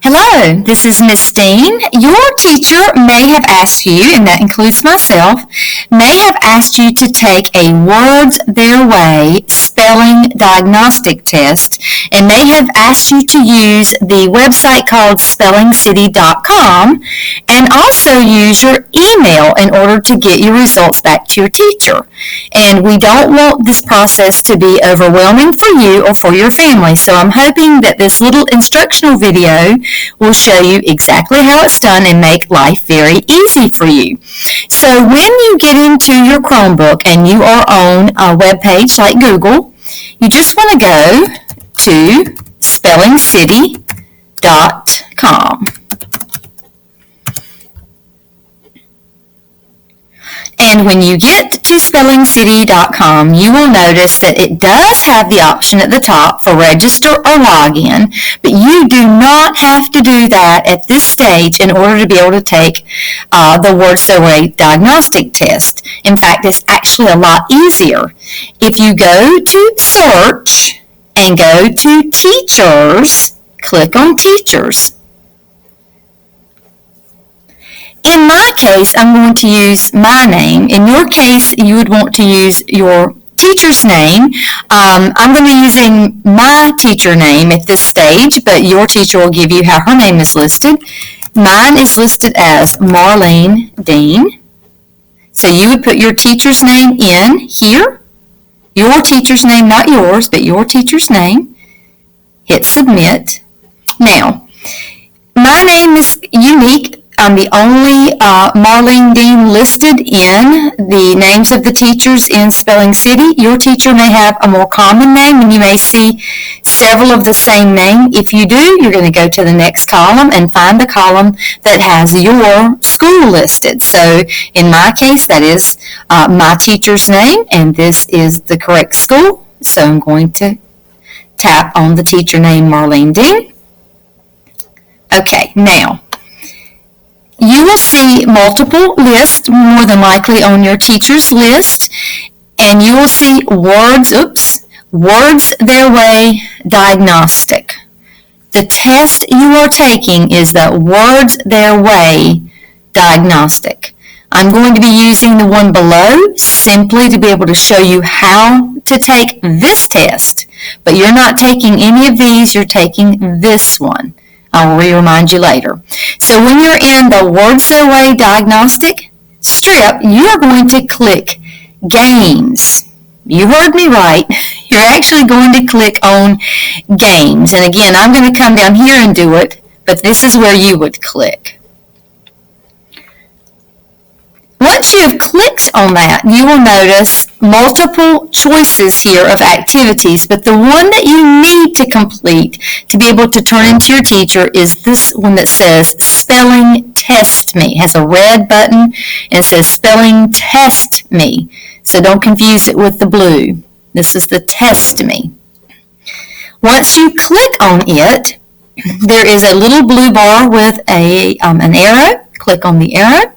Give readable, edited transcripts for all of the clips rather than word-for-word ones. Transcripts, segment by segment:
Hello, this is Miss Dean. Your teacher may have asked you, and that includes myself, may have asked you to take a Words Their Way spelling diagnostic test and may have asked you to use the website called spellingcity.com and also use your email in order to get your results back to your teacher. And we don't want this process to be overwhelming for you or for your family, so I'm hoping that this little instructional video will show you exactly how it's done and make life very easy for you. So when you get into your Chromebook and you are on a web page like Google, you just want to go to spellingcity.com. And when you get to spellingcity.com, you will notice that it does have the option at the top for register or login, but you do not have to do that at this stage in order to be able to take the Words Their Way diagnostic test. In fact, it's actually a lot easier. If you go to search and go to teachers, click on teachers. In my case, I'm going to use my name. In your case, you would want to use your teacher's name. I'm going to be using my teacher name at this stage, but your teacher will give you how her name is listed. Mine is listed as Marlene Dean. So you would put your teacher's name in here. Your teacher's name, not yours, but your teacher's name. Hit submit. Now, my name is unique. I'm the only Marlene Dean listed in the names of the teachers in Spelling City. Your teacher may have a more common name, and you may see several of the same name. If you do, you're going to go to the next column and find the column that has your school listed. So in my case, that is my teacher's name, and this is the correct school. So I'm going to tap on the teacher name, Marlene Dean. Okay, now, you will see multiple lists, more than likely on your teacher's list, and you will see Words Their Way Diagnostic. The test you are taking is the Words Their Way Diagnostic. I'm going to be using the one below simply to be able to show you how to take this test, but you're not taking any of these, you're taking this one. I'll remind you later. So when you're in the Words Their Way Diagnostic strip, you are going to click Games. You heard me right. You're actually going to click on Games. And again, I'm going to come down here and do it, but this is where you would click. Once you have clicked on that, you will notice multiple choices here of activities, but the one that you need to complete to be able to turn into your teacher is this one that says Spelling Test Me. It has a red button and it says Spelling Test Me. So don't confuse it with the blue. This is the Test Me. Once you click on it, there is a little blue bar with an arrow. Click on the arrow.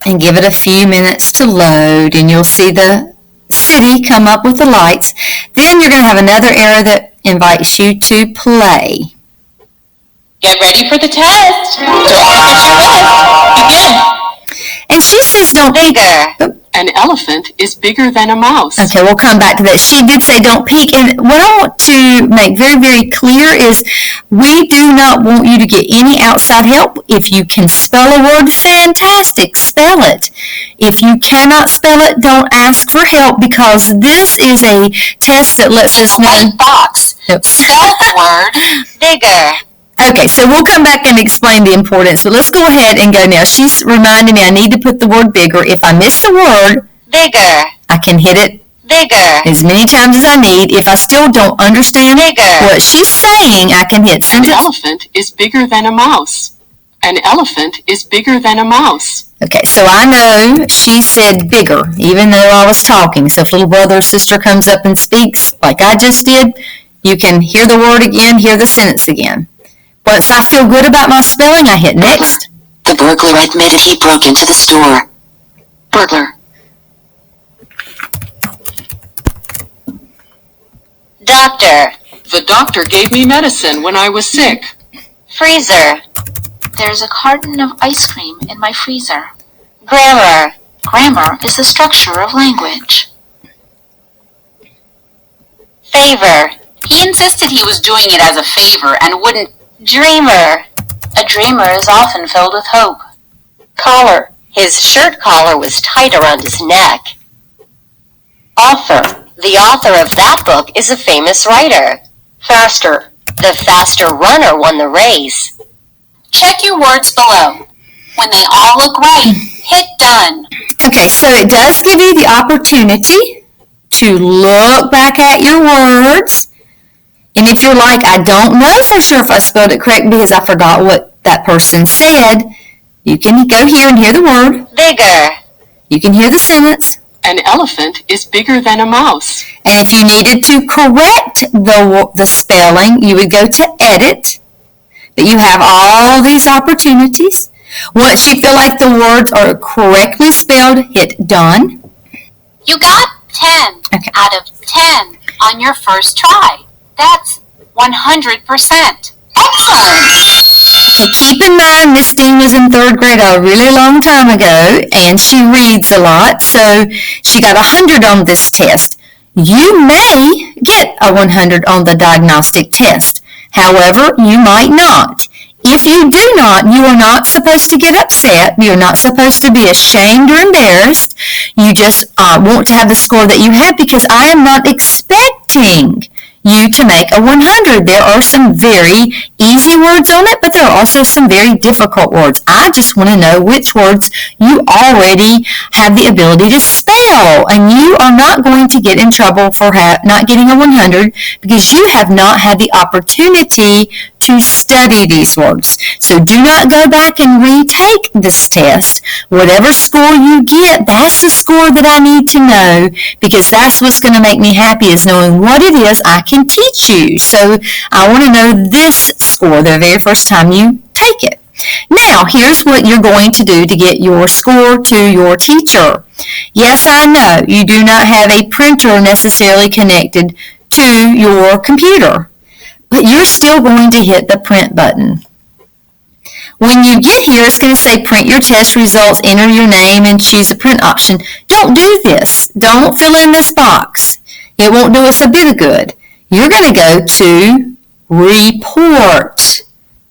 And give it a few minutes to load, and you'll see the city come up with the lights. Then you're going to have another arrow that invites you to play. Get ready for the test. Don't forget your list. Begin. And she says don't bigger. An elephant is bigger than a mouse. Okay, we'll come back to that. She did say don't peek. And what I want to make very, very clear is we do not want you to get any outside help. If you can spell a word, fantastic, spell it. If you cannot spell it, don't ask for help because this is a test that lets us know. White box. Spell the word bigger. Okay, so we'll come back and explain the importance, but let's go ahead and go now. She's reminding me I need to put the word bigger. If I miss a word, bigger, I can hit it bigger as many times as I need. If I still don't understand what she's saying, I can hit sentence. An elephant is bigger than a mouse. An elephant is bigger than a mouse. Okay, so I know she said bigger, even though I was talking. So if little brother or sister comes up and speaks like I just did, you can hear the word again, hear the sentence again. Once I feel good about my spelling, I hit next. The burglar admitted he broke into the store. Burglar. Doctor. The doctor gave me medicine when I was sick. Freezer. There's a carton of ice cream in my freezer. Grammar. Grammar is the structure of language. Favor. He insisted he was doing it as a favor and wouldn't. Dreamer. A dreamer is often filled with hope. Collar. His shirt collar was tight around his neck. Author. The author of that book is a famous writer. Faster. The faster runner won the race. Check your words below. When they all look right, hit done. Okay, so it does give you the opportunity to look back at your words. And if you're like, I don't know for sure if I spelled it correct because I forgot what that person said, you can go here and hear the word. Bigger. You can hear the sentence. An elephant is bigger than a mouse. And if you needed to correct the spelling, you would go to edit. But you have all these opportunities. Once you feel like the words are correctly spelled, hit done. You got 10 Okay. out of 10 on your first try. That's 100%. Excellent! Okay, keep in mind, Miss Dean was in 3rd grade a really long time ago, and she reads a lot, so she got 100 on this test. You may get a 100 on the diagnostic test. However, you might not. If you do not, you are not supposed to get upset. You're not supposed to be ashamed or embarrassed. You just want to have the score that you have because I am not expecting you to make a 100. There are some very easy words on it, but there are also some very difficult words. I just want to know which words you already have the ability to spell, and you are not going to get in trouble for not getting a 100 because you have not had the opportunity to study these words. So do not go back and retake this test. Whatever score you get, that's the score that I need to know because that's what's going to make me happy is knowing what it is I can teach you. So I want to know this score the very first time you take it. Now, here's what you're going to do to get your score to your teacher. Yes, I know you do not have a printer necessarily connected to your computer, but you're still going to hit the print button. When you get here, it's going to say print your test results, enter your name, and choose a print option. Don't do this. Don't fill in this box. It won't do us a bit of good. You're going to go to Report,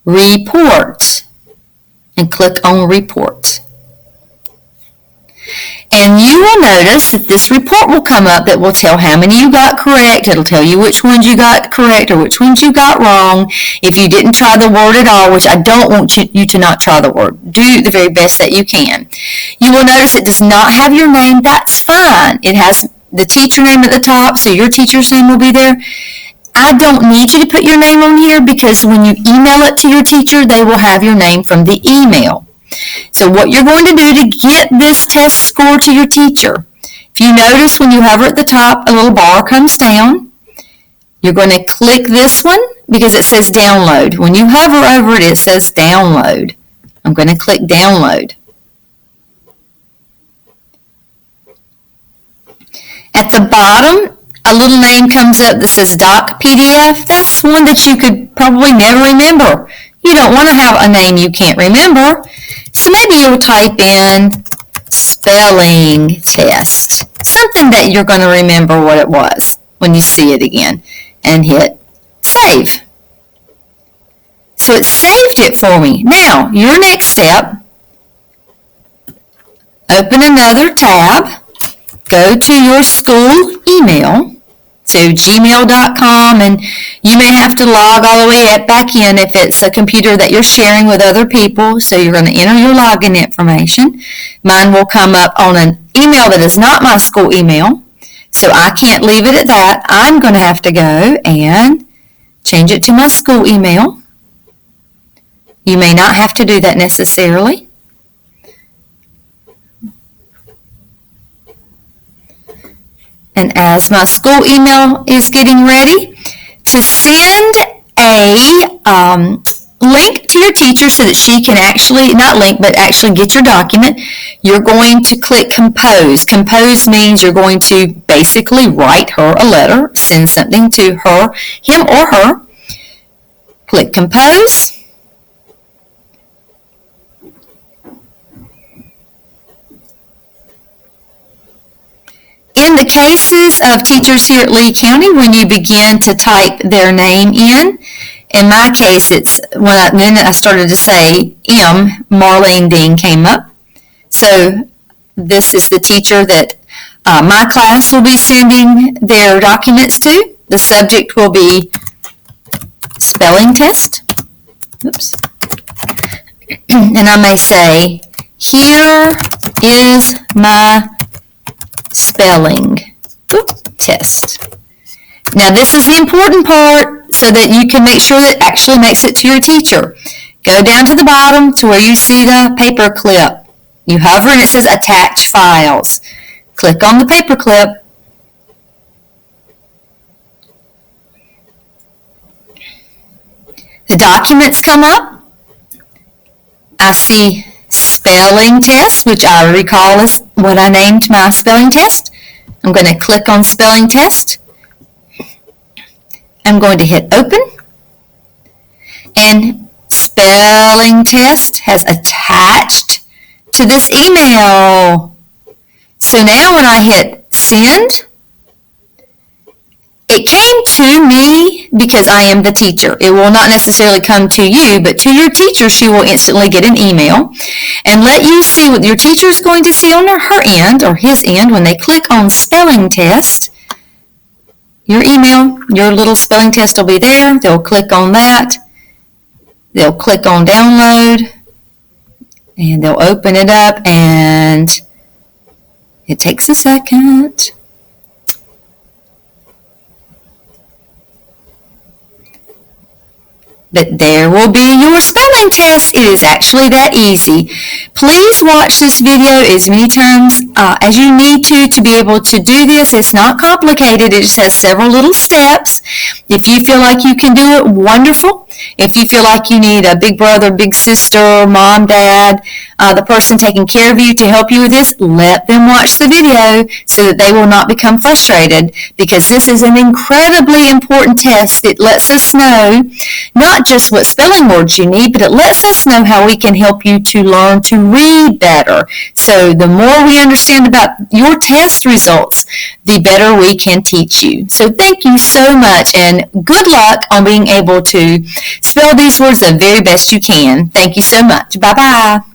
Report, and click on Report. And you will notice that this report will come up that will tell how many you got correct. It'll tell you which ones you got correct or which ones you got wrong. If you didn't try the word at all, which I don't want you to not try the word, do the very best that you can. You will notice it does not have your name. That's fine. It has the teacher name at the top, so your teacher's name will be there. I don't need you to put your name on here because when you email it to your teacher, they will have your name from the email. So what you're going to do to get this test score to your teacher, if you notice when you hover at the top, a little bar comes down. You're going to click this one because it says download. When you hover over it, it says download. I'm going to click download. At the bottom, a little name comes up that says Doc PDF. That's one that you could probably never remember. You don't want to have a name you can't remember. So maybe you'll type in spelling test. Something that you're going to remember what it was when you see it again. And hit save. So it saved it for me. Now, your next step, open another tab. Go to your school email, so gmail.com, and you may have to log all the way back in if it's a computer that you're sharing with other people, so you're going to enter your login information. Mine will come up on an email that is not my school email, so I can't leave it at that. I'm going to have to go and change it to my school email. You may not have to do that necessarily. And as my school email is getting ready, to send a link to your teacher so that she can actually, not link, but actually get your document, you're going to click compose. Compose means you're going to basically write her a letter, send something to her, him or her. Click compose. In the cases of teachers here at Lee County, when you begin to type their name in my case, it's then I started to say M, Marlene Dean came up. So this is the teacher that my class will be sending their documents to. The subject will be spelling test. Oops. And I may say, here is my spelling test. Now this is the important part so that you can make sure that it actually makes it to your teacher. Go down to the bottom to where you see the paper clip. You hover and it says attach files. Click on the paper clip. The documents come up. I see spelling test, which I recall is what I named my spelling test. I'm going to click on spelling test. I'm going to hit open. And spelling test has attached to this email. So now when I hit send, it came to me because I am the teacher. It will not necessarily come to you, but to your teacher, she will instantly get an email and let you see what your teacher is going to see on her end or his end when they click on spelling test. Your email, your little spelling test will be there. They'll click on that. They'll click on download and they'll open it up, and it takes a second. But there will be your spelling test. It is actually that easy. Please watch this video as many times as you need to be able to do this. It's not complicated. It just has several little steps. If you feel like you can do it, wonderful. If you feel like you need a big brother, big sister, mom, dad, the person taking care of you to help you with this, let them watch the video so that they will not become frustrated, because this is an incredibly important test. It lets us know not just what spelling words you need, but it lets us know how we can help you to learn to read better. So the more we understand about your test results, the better we can teach you. So thank you so much, and good luck on being able to spell these words the very best you can. Thank you so much. Bye-bye.